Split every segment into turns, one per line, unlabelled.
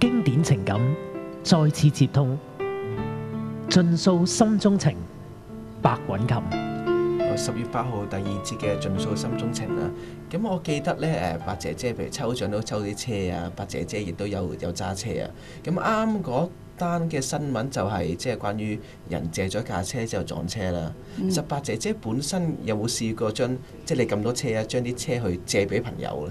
經典情感再次接通，盡訴心中情，白韻琴。
10月8號第2節嘅盡訴心中情啦。咁我記得咧白姐姐譬如抽獎都抽啲車啊，白姐姐亦都有揸車啊。咁啱嗰單嘅新聞就係即係關於人借咗架車之後撞車啦。其實白姐姐本身有冇試過將即係你咁多車啊，將啲車去借俾朋友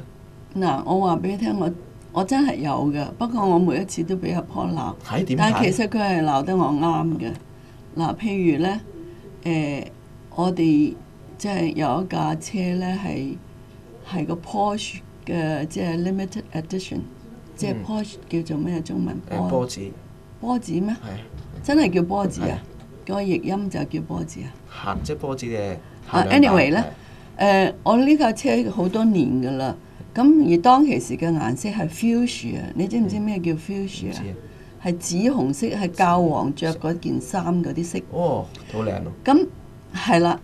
咧？
嗱，我話俾你聽，我真係有嘅，不過我每一次都俾阿婆鬧。
係點解？
但係其實佢係鬧得我啱嘅。嗱，譬如咧，我哋即係有一架車咧，係個 Porsche 嘅，即係 limited edition，即係 Porsche 叫做咩中文？
波子。
波子咩？
係。
真係叫波子啊？個譯音就叫波子啊？
即係波子嘅。
Anyway 咧，我呢架車好多年㗎啦。咁而當其時嘅顏色係 fuchsia，你知唔知咩叫 fuchsia？係紫紅色，係教皇着嗰件衫嗰啲色。
哦，好靚咯！
咁係啦，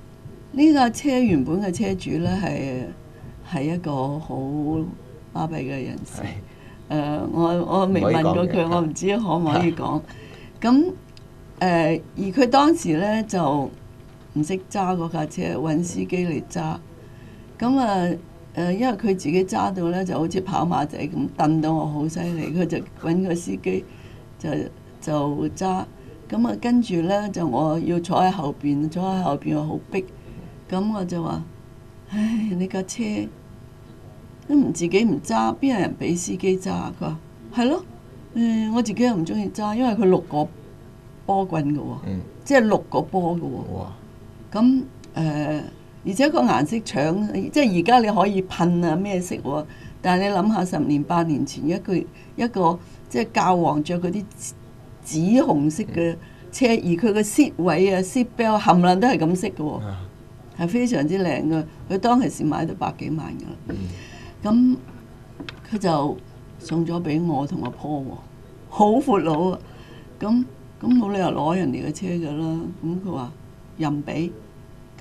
呢架車原本嘅車主咧係一個好巴閉嘅人士。我未問過佢，我唔知可唔可以講。咁而佢當時咧就唔識揸嗰架車，揾司機嚟揸。咁因為佢自己揸到咧就好似跑馬仔咁，蹬到我好犀利，佢就揾個司機就揸。咁跟住咧就我要坐喺後邊，我好逼。咁我就話：唉，你架車都自己唔揸，邊有人俾司機揸？佢話：係咯，我自己又唔中意揸，因為佢6個波棍嘅喎，即係6個波嘅喎。咁而且個顏色搶，即係而家你可以噴啊咩色喎？但係你諗下10年8年前一個即係教皇着嗰啲紫紅色嘅車，而佢個 seat 位啊 seat belt 冚唪唥都係咁色嘅喎，係非常之靚嘅。佢當其時買到100幾萬㗎啦。咁佢就送咗俾我同阿婆喎，好闊佬啊！咁冇理由攞人哋嘅車㗎啦。咁佢話任俾。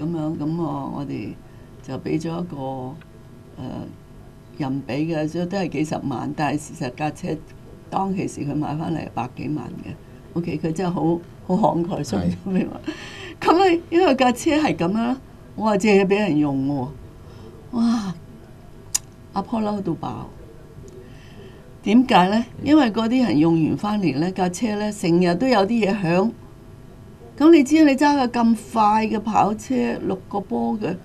咁樣咁我哋就俾咗一個人俾嘅，所以都係幾十萬。但係事實架車當其時佢買翻嚟100幾萬嘅。OK， 佢真係好慷慨送咗俾我。咁因為架車係咁樣，我話借俾人用喎。哇！阿婆嬲到爆。點解呢？因為嗰啲人用完翻嚟呢架車呢，成日都有啲嘢響。咁你知你揸架咁快嘅跑車6個波嘅，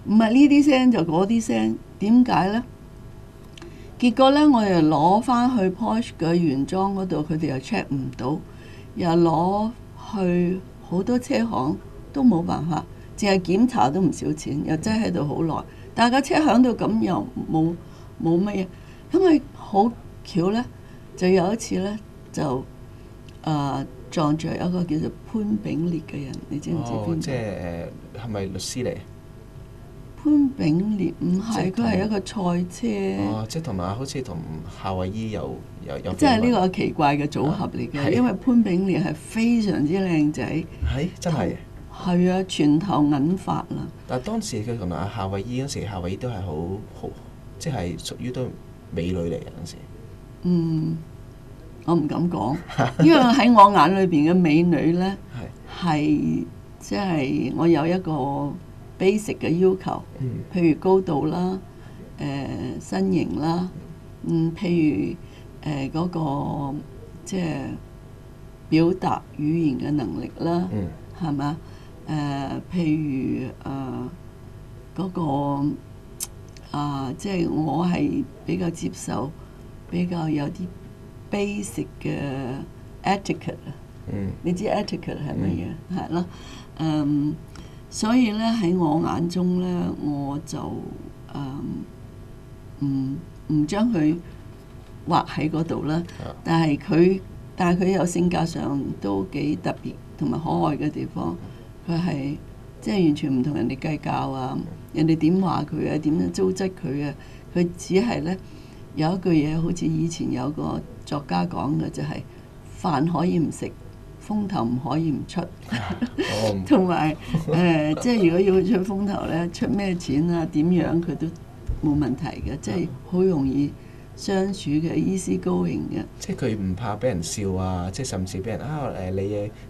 唔係呢啲聲就嗰啲聲，點解呢？結果呢，我又攞翻去 Porsche 嘅原裝嗰度，佢哋又 check 唔到，又攞去好多車行都冇辦法，淨係檢查都唔少錢，又擠喺度好耐。但係架車響到咁又冇乜嘢，因為好巧呢，就有一次呢，就撞著一個叫做潘炳烈嘅人，你知唔知邊個？
即係係咪律師嚟？
潘炳烈唔係，佢係一個賽車。
即係同埋好似同夏威夷有。
即係呢個奇怪嘅組合嚟嘅，因為潘炳烈係非常之靚仔。
係真係。
係啊，全頭銀髮啦。
但係當時佢同埋夏威夷嗰時，夏威夷都係好，即係屬於都美女嚟嘅嗰陣時。
我唔敢講，因為喺我眼裏邊嘅美女呢，係即係我有一個 basic 嘅要求，譬如高度啦，身形啦，譬如嗰個即係表達語言嘅能力啦，係嘛？譬如嗰個即係我係比較接受，比較有啲basic 嘅 etiquette 啊，你知 etiquette 係乜嘢？係咯，所以咧喺我眼中咧，我就唔將佢畫喺嗰度啦。但係佢有性格上都幾特別同埋可愛嘅地方。佢係即係完全唔同人哋計較啊，人哋點話佢啊，點樣糟質佢啊，佢只係咧有一句嘢，好似以前有個作家講嘅，就係飯可以唔食，風頭唔可以唔出。同埋即係如果要出風頭咧，出咩錢啊，點樣佢都冇問題嘅，即係好容易相處嘅 easy going 嘅。
即係佢唔怕俾人笑啊！即係甚至俾人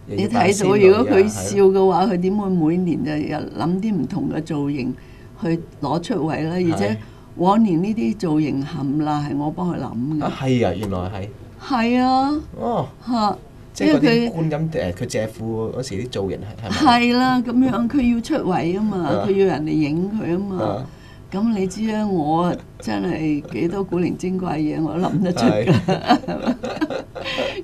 你睇到如果佢笑嘅話，佢點會每年就又諗啲唔同嘅造型去攞出位咧？而且往年呢啲造型冚唪唥係我幫佢諗嘅。
係啊，原來係。
係啊。
哦。
嚇！
即係嗰啲觀音佢借褲嗰時啲造型係咪？
係啦，咁樣佢要出位啊嘛，佢要人哋影佢啊嘛。咁你知啦，我真係幾多古靈精怪嘢我都諗得出㗎。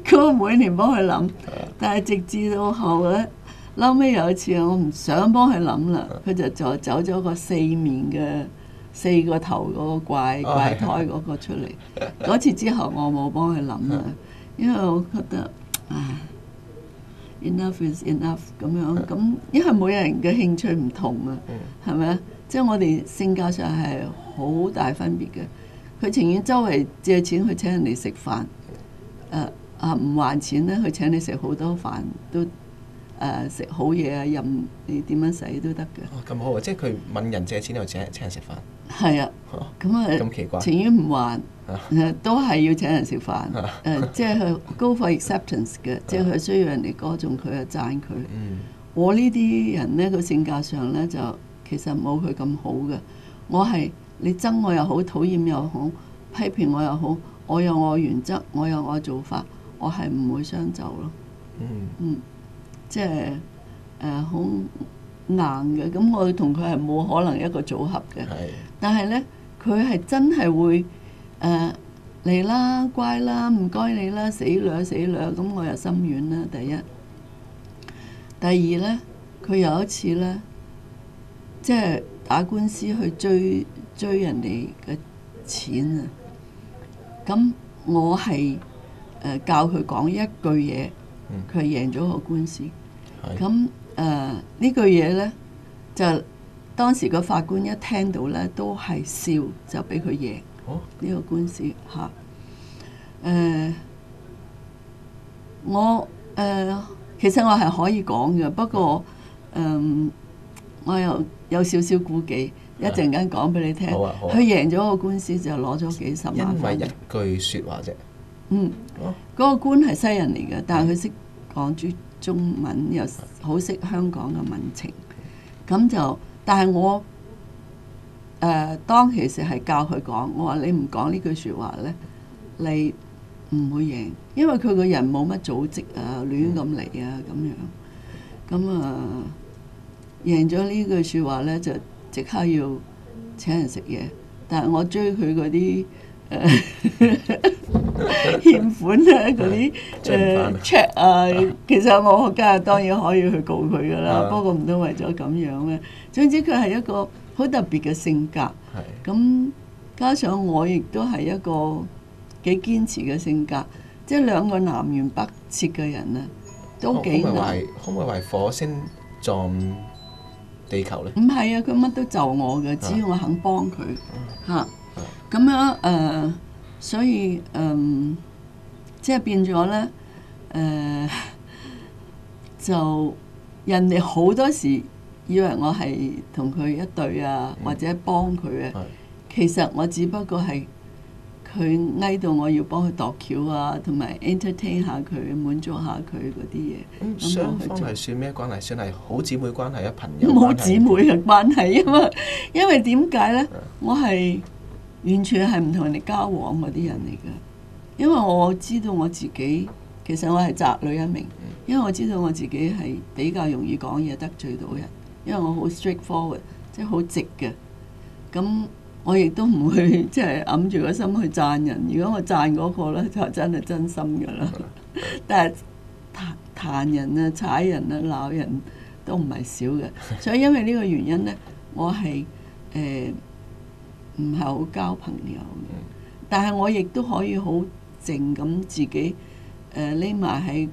咁我每年幫佢諗，但係直至到後咧，嬲尾有一次我唔想幫佢諗啦，佢就走咗個四個頭嗰個怪胎嗰個出嚟。嗰次之後我冇幫佢諗啦，因為我覺得唉 enough is enough 咁樣。咁因為每人嘅興趣唔同啊，係咪啊？即係我哋性格上係好大分別嘅。佢情願周圍借錢去請人哋食飯，唔還錢咧，佢請你食好多飯都食好嘢啊，任你點樣使都得嘅。
哦，咁好啊！即係佢問人借錢又請人食飯。
係啊。咁啊。咁奇怪。情願唔還，都係要請人食飯。即係佢 go for acceptance 嘅，即係佢需要人哋歌頌佢啊，讚佢。我呢啲人咧，個性格上咧就其實冇佢咁好嘅。我係你憎我又好，討厭又好，批評我又好，我有我原則，我有我做法，我係唔會相就咯。即係好硬嘅。咁我同佢係冇可能一個組合嘅。但係咧，佢係真係會嚟啦，乖啦，唔該你啦，死女死女，咁我又心軟啦。第一，第二咧，佢有一次咧，即係打官司去追人哋嘅錢啊！咁我係教佢講一句嘢，佢贏咗個官司。咁呢句嘢咧，就當時個法官一聽到咧，都係笑，就俾佢贏呢個官司嚇。其實我係可以講嘅，不過我又有少少顧忌，一陣間講俾你聽。佢贏咗個官司就攞咗幾十萬。
因為一句説話啫。
嗰個官係西人嚟嘅，但係佢識講中文，又好識香港嘅民情。咁就，但係我當其時係教佢講，我話你唔講呢句説話咧，你唔會贏，因為佢個人冇乜組織啊，亂咁嚟啊咁樣。咁贏咗呢句説話咧，就即刻要請人食嘢。但係我追佢嗰啲欠款啊，嗰啲check 啊，其實我梗係當然可以去告佢噶啦。不過唔通為咗咁樣咩？總之佢係一個好特別嘅性格。咁加上我亦都係一個幾堅持嘅性格，即係兩個南轅北轍嘅人啊，都幾難。
可唔可以話火星撞地球咧？
唔係啊，佢乜都就我嘅，只要我肯幫佢嚇。咁樣所以即係變咗咧，就人哋好多時以為我係同佢一對啊，或者幫佢啊，其實我只不過係佢嗌到我要幫佢度橋啊，同埋 entertain 下佢，滿足下佢嗰啲嘢。
咁雙方係算咩關係？算係好姊妹關係啊，朋友關係？
冇姊妹嘅關係，因為點解咧？我係完全係唔同人哋交往嗰啲人嚟嘅，因為我知道我自己其實我係宅女一名，因為我知道我自己係比較容易講嘢得罪到人，因為我好 straightforward，即係好直嘅。咁我亦都唔會即係揞住個心去讚人。如果我讚嗰個咧，就真係真心㗎啦。但係彈人啊、踩人啊、鬧人都唔係少嘅。所以因為呢個原因咧，我係唔係好交朋友嘅。但係我亦都可以好靜咁自己匿埋喺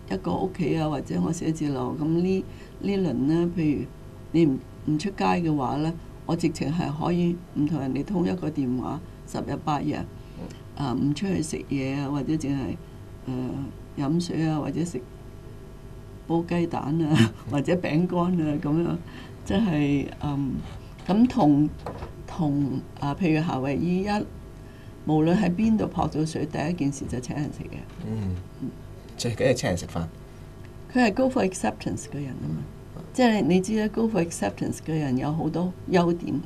一個屋企啊，或者我寫字樓咁呢輪咧，譬如你唔出街嘅話咧，我直情係可以唔同人哋通一個電話10日8日，唔出去食嘢啊，或者淨係飲水啊，或者食煲雞蛋啊，或者餅乾啊咁樣，即係咁同譬如夏威夷無論喺邊度撲到水，第一件事就請人食嘅。
最緊要請人食飯。
佢係 go for acceptance 嘅人啊嘛，即係你知啦，go for acceptance 嘅人有好多優點，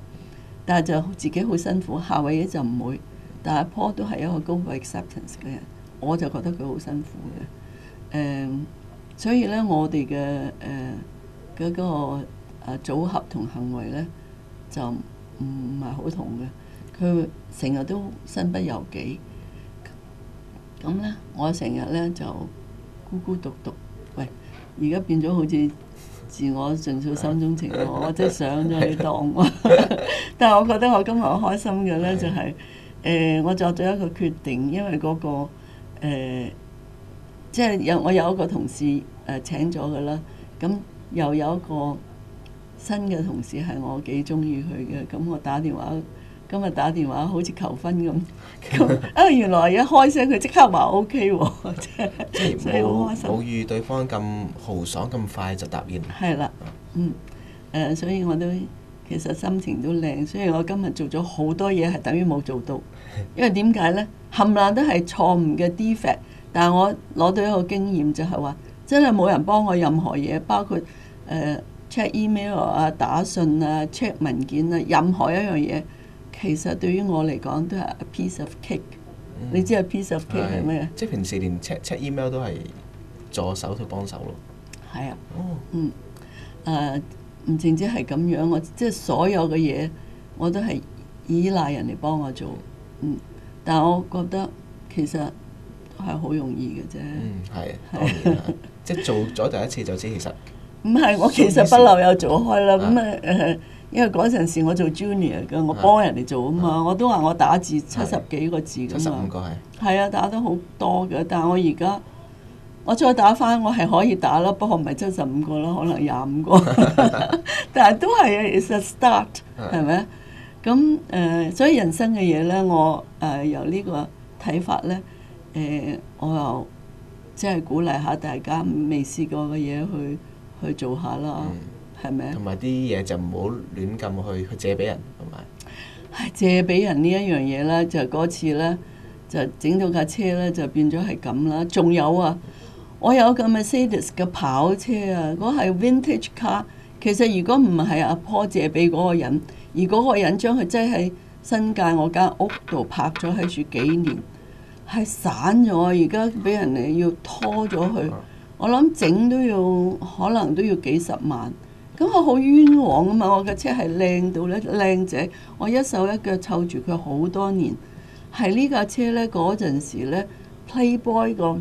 但係就自己好辛苦。夏威夷就唔會，但係 Paul 都係一個 go for acceptance 嘅人，我就覺得佢好辛苦嘅。所以咧，我哋嘅嗰個組合同行為咧就唔係好同嘅。佢成日都身不由己，咁咧我成日咧就孤孤獨獨。喂，而家變咗好似自我盡訴心中情，我真係上咗你當。但係我覺得我今日好開心嘅咧就係我作咗一個決定，因為嗰個即係我有一個同事請咗嘅啦，咁又有一個新嘅同事係我幾中意佢嘅，咁我打電話。今日打電話好似求婚咁，原來一開聲佢即刻話 OK 喎，所以好開心。
冇遇對方咁豪爽咁快就答應。
係啦，所以我都其實心情都靚，所以我今日做咗好多嘢係等於冇做到，因為點解呢？冚唪唥都係錯誤嘅 defect，但係我攞到一個經驗就係話，真係冇人幫我任何嘢，包括check email 啊、打信啊、check 文件啊，任何一樣嘢。其實對於我嚟講都係 a piece of cake。你知 a piece of cake 係咩？
即係平時連 check email 都係助手去幫手咯。
係啊。唔淨止係咁樣，我即係所有嘅嘢我都係依賴人嚟幫我做。但係我覺得其實都係好容易嘅啫。
係當然啦，即係做咗第一次就知其實。
唔係，我其實不嬲有做開啦。咁因為嗰陣時我做 junior 嘅，我幫人哋做啊嘛，我都話我打字70幾個字㗎嘛。75
個係。係
啊，打得好多嘅，但係我而家我再打返，我係可以打啦，不過唔係75個啦，可能25個。但係都係it's a start，係咪？咁所以人生嘅嘢咧，我由呢個睇法咧，我又即係鼓勵下大家未試過嘅嘢去做下啦。係咪？
同埋啲嘢就唔好亂咁去借俾人，同埋。
借俾人呢一樣嘢咧，就嗰次咧就整到架車咧就變咗係咁啦。仲有啊，我有個 Mercedes 嘅跑車啊，嗰係 vintage car。其實如果唔係阿婆借俾嗰個人，而嗰個人將佢擠喺新界我間屋度泊咗喺住幾年，係散咗，而家俾人哋要拖咗去。我諗整都要可能都要幾十萬。咁我好冤枉啊嘛！我嘅車係靚到咧，靚仔，我一手一腳湊住佢好多年。係呢架車咧，嗰陣時咧 Playboy 嗰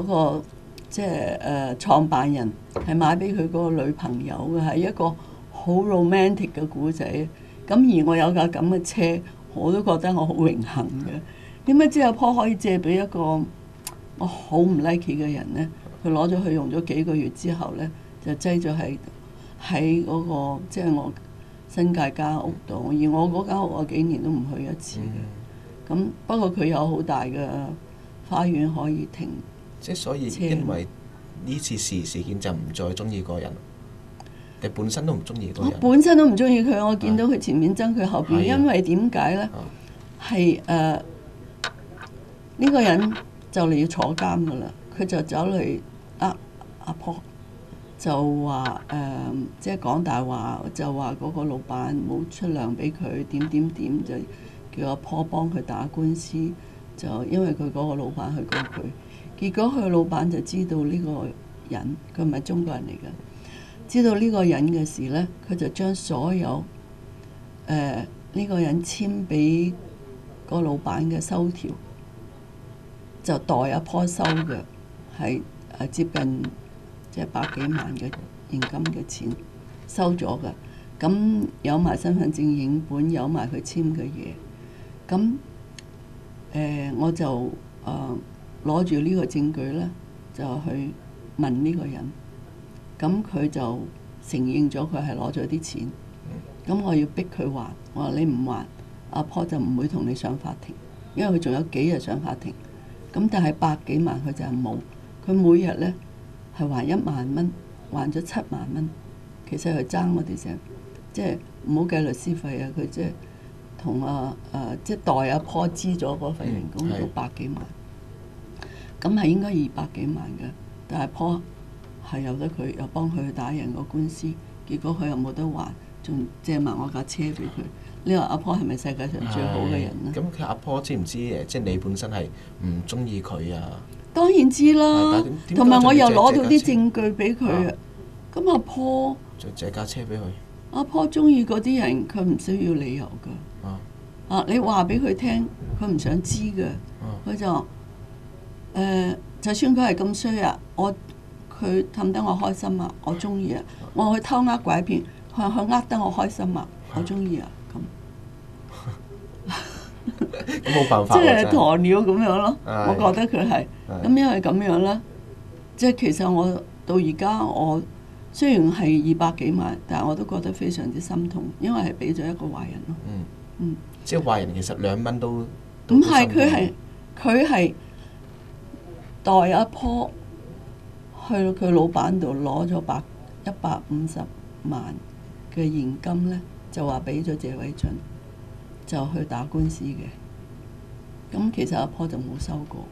個即係創辦人係買俾佢嗰個女朋友嘅，係一個好 romantic 嘅故仔。咁而我有架咁嘅車，我都覺得我好榮幸嘅。點解知阿婆可以借俾一個我好唔 like 嘅人咧？佢攞咗去用咗幾個月之後咧，就擠咗喺嗰個即係我新界間屋度。而我嗰間屋我幾年都唔去一次嘅。咁不過佢有好大嘅花園可以停。
即係所以因為呢次事件就唔再中意嗰個人。你本身都唔中意嗰個人。
我本身都唔中意佢，我見到佢前面憎佢後邊，因為點解咧？係呢個人就嚟要坐監噶啦，佢就走嚟阿婆就話即係講大話，就話嗰個老闆冇出糧俾佢，點就叫阿婆幫佢打官司，就因為佢嗰個老闆去告佢，結果佢老闆就知道呢個人，佢唔係中國人嚟嘅，知道呢個人嘅事呢，佢就將所有呢個人簽俾個老闆嘅收條，就代阿婆收嘅，係接近即係百幾萬嘅現金嘅錢收咗嘅，咁有埋身份證影本，有埋佢簽嘅嘢，咁我就攞住呢個證據呢，就去問呢個人，咁佢就承認咗佢係攞咗啲錢，咁我要逼佢還，我話你唔還，阿婆就唔會同你上法庭，因為佢仲有幾日上法庭，咁但係百幾萬佢就係冇，佢每日呢係還1萬蚊，還咗7萬蚊，其實佢爭我哋成，即係唔好計律師費啊，佢即係同即係代阿婆支咗嗰份人工
係
都百幾萬，咁係應該200幾萬嘅，但係阿婆係由得佢，又幫佢打贏個官司，結果佢又冇得還，仲借埋我架車俾佢。你話阿婆係咪世界上最好嘅人咧？
咁佢阿婆知唔知即係你本身係唔中意佢啊？
當然知啦
但係點，
同埋我又攞到啲
借架車
證據俾佢啊。咁阿婆
就借架車俾佢。
阿婆中意嗰啲人，佢唔需要理由㗎。
啊
你話俾佢聽，佢唔想知嘅，佢就就算佢係咁衰啊，佢氹得我開心啊，我中意啊。我話佢偷呃拐騙，佢話佢呃得我開心啊，我中意啊。
咁冇辦法
即
喎真係
係鴕鳥咁樣咯，
係
我覺得佢係。
係
咁因為咁樣咧，即係其實我到而家我雖然係200幾萬，但係我都覺得非常之心痛，因為係俾咗一個壞人咯。
即係壞人其實2蚊都
唔係，佢係代阿婆去到佢老闆度攞咗150萬嘅現金咧，就話俾咗謝偉俊，就去打官司嘅。咁其實阿婆就冇收過，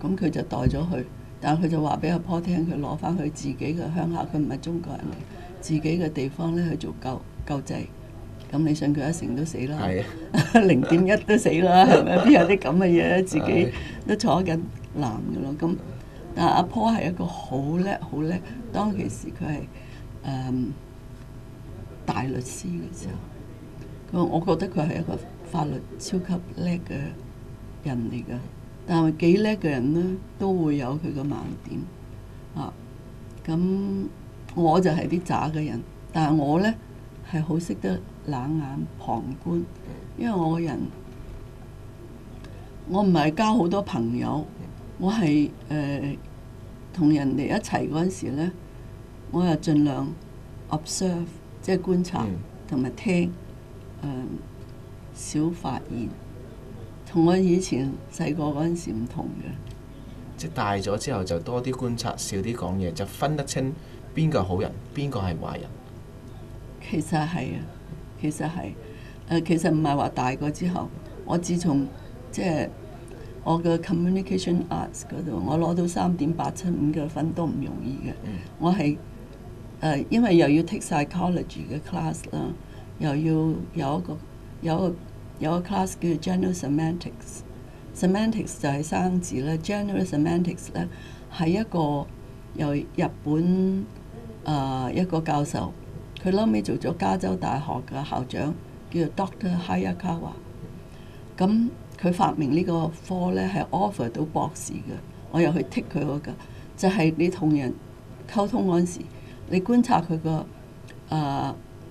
咁佢就代咗去，但係佢就話俾阿婆聽，佢攞翻去自己嘅鄉下，佢唔係中國人嚟，自己嘅地方咧去做救濟。咁你信佢1成都死啦，0.1都死啦，係咪？邊有啲咁嘅嘢？自己都坐緊監嘅咯。咁但係阿婆係一個好叻，當其時佢係大律師嘅時候，我覺得佢係一個法律超級叻嘅人嚟㗎。但係幾叻嘅人呢，都會有佢嘅盲點啊。咁我就係啲渣嘅人，但係我呢係好識得冷眼旁觀，因為我個人我唔係交好多朋友，我係同人哋一齊嗰陣時呢，我又盡量 observe， 即係觀察同埋聽，少發言，同我以前細個嗰陣時唔同嘅。
即係大咗之後就多啲觀察，少啲講嘢，就分得清邊個係好人，邊個係壞人。
其實係啊，其實係其實唔係話大個之後，我自從即係我嘅 communication arts 嗰度，我攞到3.875嘅分都唔容易嘅。我係因為又要 take psychology 嘅 class 啦，又要有一個 class 叫 general semantics。semantics 就係生字啦 ，general semantics 咧係一個由日本一個教授。佢後尾做咗加州大學嘅校長，叫做 Dr. Hayakawa。咁佢發明呢個科咧係 offer 到博士嘅，我又去 take 佢嗰個，就係你同人溝通嗰陣時，你觀察佢個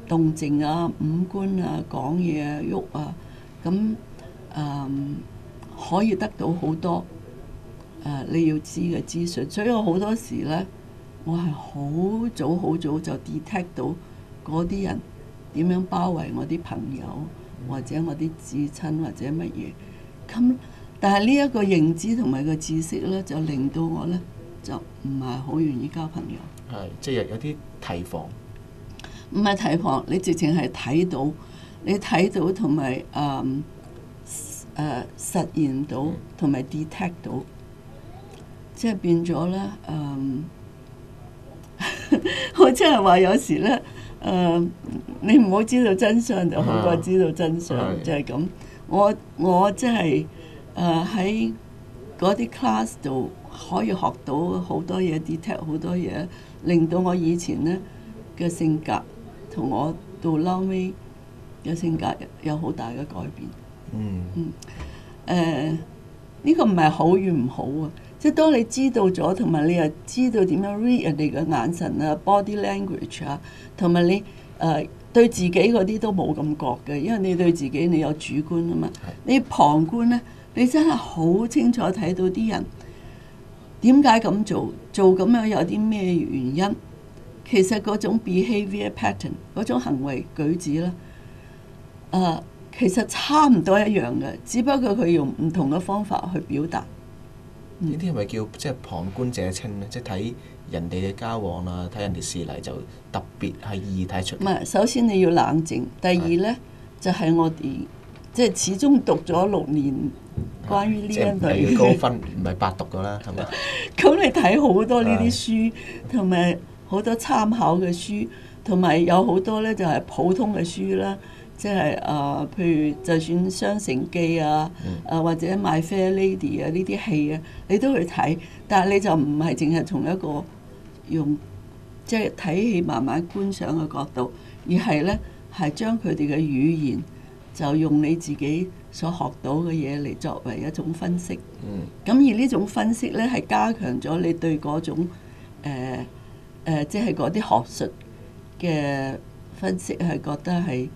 動靜啊、五官啊、講嘢啊、喐啊，咁可以得到好多你要知嘅資訊。所以我好多時咧，我係好早就 detect 到嗰啲人點樣包圍我啲朋友，或者我啲至親或者乜嘢。咁但係呢一個認知同埋個知識咧，就令到我咧就唔係好願意交朋友。
係，即係有啲提防。
唔係提防，你直情係睇到，你睇到同埋實驗到同埋 detect 到，即係變咗咧我即係話有時咧你唔好知道真相就好過知道真相，就係咁。我即係喺嗰啲 class 度可以學到好多嘢 detect 好多嘢，令到我以前咧嘅性格同我到撈尾嘅性格有好大嘅改變。呢個唔係好與唔好啊，即係當你知道咗，同埋你又知道點樣 read 人哋嘅眼神啊、body language 啊，同埋你對自己嗰啲都冇咁覺嘅，因為你對自己你有主觀啊嘛。你旁觀咧，你真係好清楚睇到啲人點解咁做咁樣有啲咩原因。其實嗰種 behavior pattern 嗰種行為舉止啦，其實差唔多一樣嘅，只不過佢用唔同嘅方法去表達。
呢啲係咪叫即係旁觀者清咧？即係睇人哋嘅交往啊，睇人哋事例就特別係易睇出。
唔係，首先你要冷靜。第二呢，就係我哋即係始終讀咗6年關於呢一
即係唔
類
係高分，唔係白讀噶啦，係咪？
咁你睇好多呢啲書，同埋好多參考嘅書，同埋有好多咧就係普通嘅書啦，即係譬如就算《雙城記》啊，或者《My Fair Lady》啊呢啲戲啊，你都去睇，但係你就唔係淨係從一個用即係睇戲慢慢觀賞嘅角度，而係咧係將佢哋嘅語言就用你自己所學到嘅嘢嚟作為一種分析。咁而呢種分析咧係加強咗你對嗰種即係嗰啲學術嘅分析係覺得係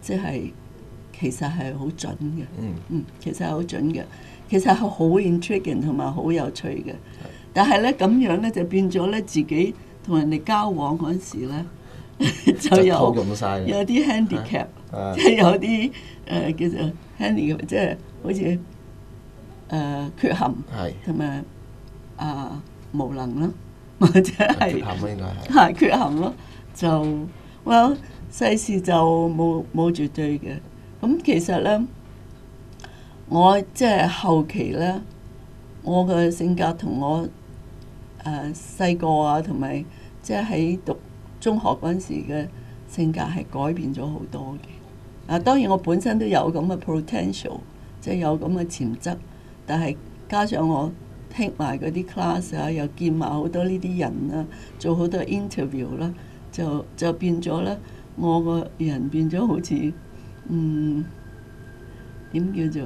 即係其實係好準嘅。其實係好準嘅，其實係好 intriguing 同埋好有趣嘅。但係咧咁樣咧就變咗咧自己同人哋交往嗰陣時咧就有啲 handicap，即係有啲叫做 handicap，即係好似缺陷同埋無能啦，或者係
缺陷咯，應該
係缺陷咯。就世事就冇絕對嘅。咁其實咧，我即係後期咧，我嘅性格同我細個啊，同埋即係喺讀中學嗰陣時嘅性格係改變咗好多嘅。當然我本身都有咁嘅 potential， 即係有咁嘅潛質，但係加上我聽埋嗰啲 class 啊，又見埋好多呢啲人啊，做好多 interview 啦，就變咗咧，我個人變咗好似點叫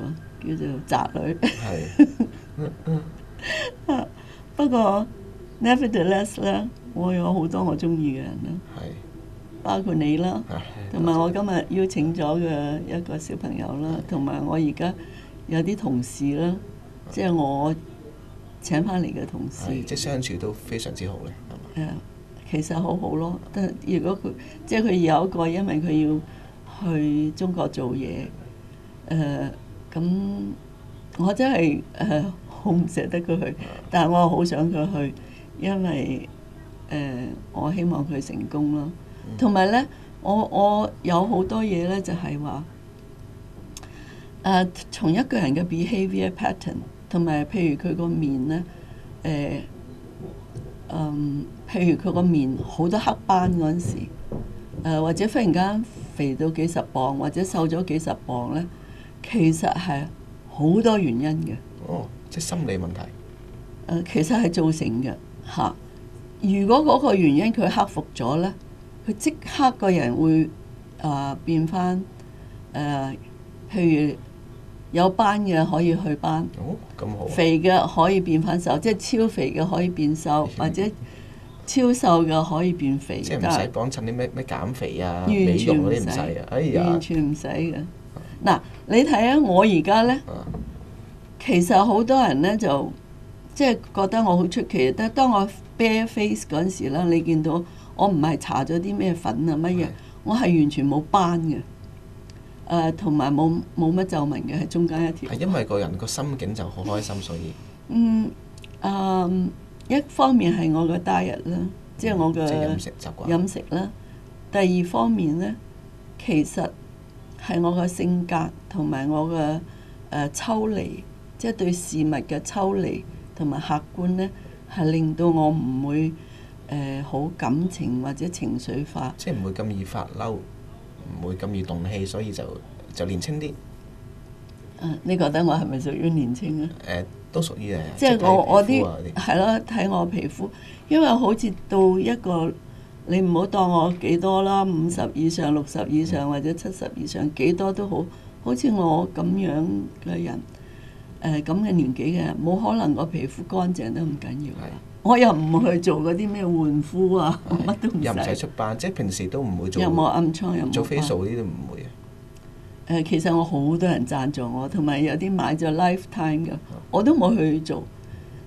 做宅女。不過 nevertheless 咧，我有好多我中意嘅人啦，包括你啦，同埋我今日邀請咗嘅一個小朋友啦，同埋我而家有啲同事啦，即係我請翻嚟嘅同事，
即係相處都非常之好咧，係嘛？
其實好好咯。但係如果佢即係佢有一個，因為佢要去中國做嘢，咁我真係好唔捨得佢去，但係我好想佢去，因為我希望佢成功咯。同埋咧，我有好多嘢咧，就係話從一個人嘅 behavior pattern， 同埋譬如佢個面咧，譬如佢個面好多黑斑嗰陣時，或者忽然間肥到幾十磅，或者瘦咗幾十磅咧，其實係好多原因嘅。
即係心理問題。
其實係造成嘅嚇。如果嗰個原因佢克服咗咧，佢即刻個人會變翻譬如有斑嘅可以去斑，
咁好。
肥嘅可以變翻瘦，即係超肥嘅可以變瘦，或者超瘦嘅可以變肥。
即係唔使幫襯啲咩減肥啊、美容嗰啲唔使啊。哎呀，
完全唔使嘅。嗱，你睇下我而家咧，其實好多人咧就即係覺得我好出奇，但係當我 bare face 嗰陣時啦，你見到我唔係搽咗啲咩粉啊乜嘢，我係完全冇斑嘅，同埋冇乜皺紋嘅，喺中間一條。
係因為個人個心境就好開心，所以
一方面係我嘅 diet 啦，即係我嘅
飲食習慣、
飲食啦。第二方面咧，其實係我嘅性格同埋我嘅抽離，即係對事物嘅抽離同埋客觀咧，係令到我唔會好感情或者情緒化，
即係唔會咁易發嬲，唔會咁易動氣，所以就年輕啲。
你覺得我係咪屬於年輕啊？
都屬於
即係我啲係咯，睇我皮膚，因為好似到一個你唔好當我幾多啦，50以上、60以上或者70以上，幾多都好，好似我咁樣嘅人，咁嘅年紀嘅人，冇可能個皮膚乾淨都唔緊要。我又唔去做嗰啲咩換膚啊，乜都唔使。
又唔使出斑，即係平時都唔會做。
又冇暗瘡，又冇
做 facial 嗰啲都唔會啊。
其實我好多人贊助我，同埋有啲買咗 lifetime 嘅，我都冇去做，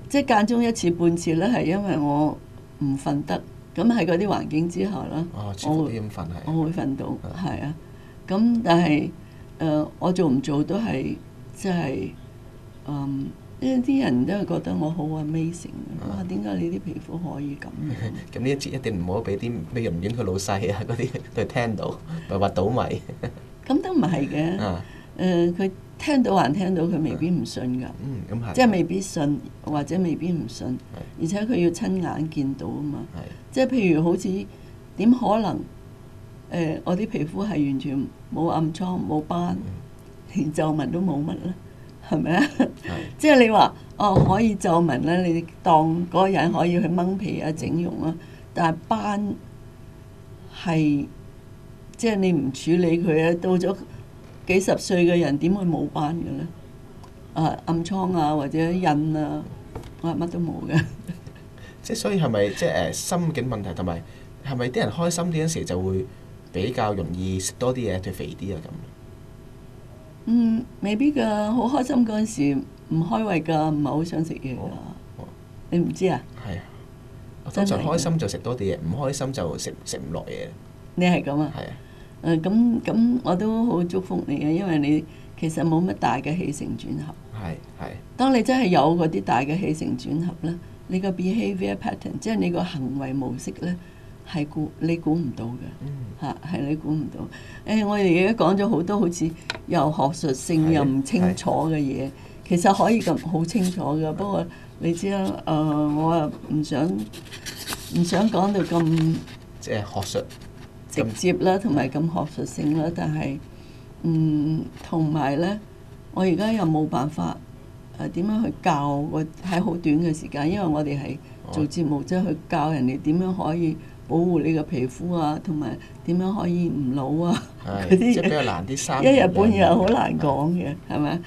即係間中一次半次咧，係因為我唔瞓得，咁喺嗰啲環境之下啦，我會瞓到，係啊，咁但係我做唔做都係即係因為啲人都係覺得我好 amazing， 哇！點解你啲皮膚可以咁？
咁呢一節一定唔好俾啲美容院佢老細啊嗰啲佢聽到，咪話倒米。
咁都唔係嘅，佢聽到還聽到，佢未必唔信㗎。
咁係。
即係未必信，或者未必唔信。而且佢要親眼見到啊嘛。即係譬如好似點可能？我啲皮膚係完全冇暗瘡冇斑，連皺紋都冇乜咧，係咪啊？即係你話可以皺紋咧，你當嗰個人可以去掹皮啊、整容啊，但係斑係即係你唔處理佢咧，到咗幾十歲嘅人點會冇斑嘅咧？暗瘡啊或者印啊，乜都冇嘅。
即係所以係咪即係心境問題，同埋係咪啲人開心啲嗰時就會比較容易食多啲嘢，對肥啲啊咁？
未必㗎，好開心嗰陣時唔開胃㗎，唔係好想食嘢㗎。你唔知啊？
係啊，我通常開心就食多啲嘢，唔開心就食唔落嘢。
你係咁啊？係啊。咁我都好祝福你嘅，因為你其實冇乜大嘅起承轉合。係。當你真係有嗰啲大嘅起承轉合咧，你個 behavior pattern， 即係你個行為模式咧。係你估唔到嘅，係你估唔到。我哋而家講咗好多好似又學術性又唔清楚嘅嘢，其實可以咁好清楚嘅。不過你知啦，我又唔想講到咁
即係學術
直接啦，同埋咁學術性啦。但係同埋咧，我而家又冇辦法點樣去教喺好短嘅時間，因為我哋係做節目，即係去教人哋點樣可以保護你個皮膚啊，同埋點樣可以唔老啊？嗰啲
即係比較難啲
一日半日好難講嘅，係咪？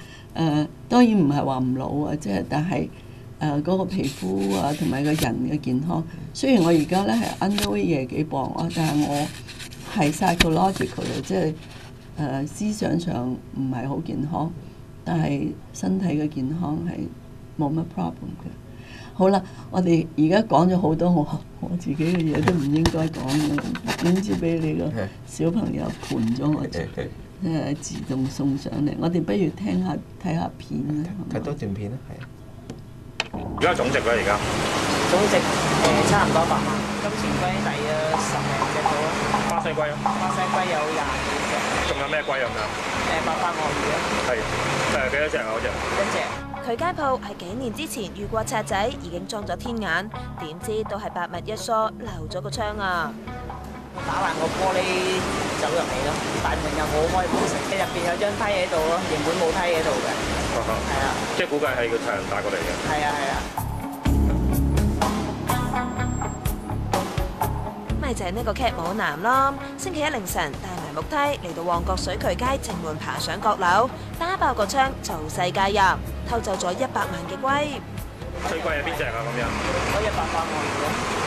當然唔係話唔老啊，即係但係嗰個皮膚啊，同埋個人嘅健康。雖然我而家咧係 underweight 幾磅啊，但係我係 psychological 嘅，即係思想上唔係好健康，但係身體嘅健康係冇乜 problem 嘅。好啦，我哋而家講咗好多我自己嘅嘢都唔應該講嘅，點知俾你個小朋友盤咗我住，自動送上嚟。我哋不如睇下片啦。
睇多段片啦，係啊。
而家總值咧，而家
總值差唔多100萬，金錢龜大約10零隻到啦。
巴西龜啊？
巴西龜有20幾隻。
仲有咩龜有冇？
白花鱷魚啊。
係幾多隻啊？嗰隻？1
隻。
佢間鋪係幾年之前遇過賊仔，已經裝咗天眼，點知都係百密一疏，漏咗個窗啊！
打爛個玻璃走入嚟咯，大門又冇開冇成，入邊有張梯喺度咯，原本冇梯喺度嘅。係啊。
即係估計係個賊人帶過嚟嘅。
係啊。
咪就係呢個 cat 舞男咯！星期一凌晨帶埋木梯嚟到旺角水渠街正門爬上閣樓，打爆個窗造勢介入，偷走咗100萬嘅龜。
最貴係邊隻啊？咁樣？
嗰隻白花鱷魚咯。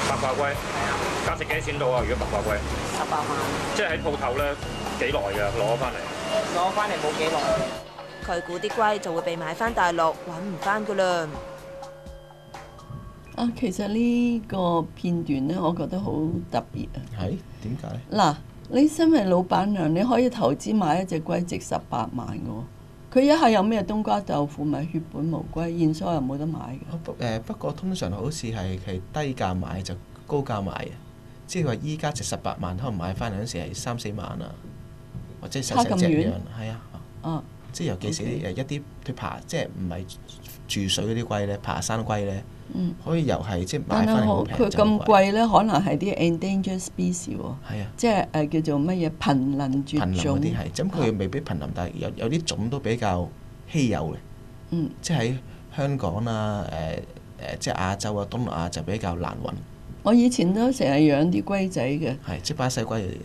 白化龜。係啊。價值幾多錢到啊？如果白化龜
？18萬。即係喺
鋪頭咧幾耐㗎？攞翻嚟？
攞翻嚟冇幾耐。
佢估啲龜就會被買翻大陸，揾唔翻㗎啦。
其實呢個片段咧，我覺得好特別啊！
係點解？
嗱，你身為老闆娘，你可以投資買一隻龜值18萬嘅喎，佢一下有咩冬瓜豆腐咪血本無歸，現所又冇得買嘅。
不過通常好似係低價買就高價買啊，即係話依家值18萬，可能買翻嚟嗰時係3、4萬啊，或者細細隻咁樣。係啊。即係尤其是一啲佢爬，即係唔係住水嗰啲龜咧，爬山龜咧。可以又係即係買翻嚟好平。佢
咁貴咧，可能係啲 endangered species 喎。
係啊。
即係叫做乜嘢瀕臨絕種。瀕臨嗰啲係，
咁佢未必瀕臨，但係有啲種都比較稀有嘅。即係喺香港啊，即係亞洲啊，東南亞就比較難揾。我以前都成日養啲龜仔嘅。係，即係巴西龜嚟嘅。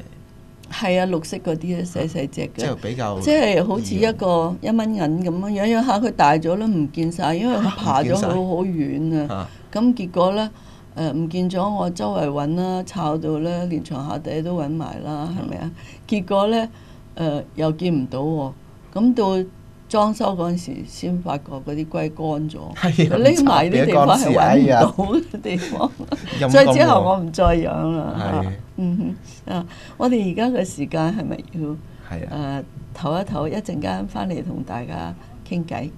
係啊，綠色嗰啲咧，細細隻嘅。即係比較。即係好似一個1蚊銀咁樣，養養下佢大咗啦，唔見晒，因為佢爬咗好遠啊。咁結果咧，唔見咗，我周圍揾啦，抄到咧，連床下底都揾埋啦，係咪啊？結果咧，又見唔到喎。咁到裝修嗰陣時，先發覺嗰啲龜乾咗，匿埋啲地方係揾唔到嘅地方，所以之後我唔再養啦。我哋而家嘅時間係咪要唞一唞，一陣間翻嚟同大家傾偈？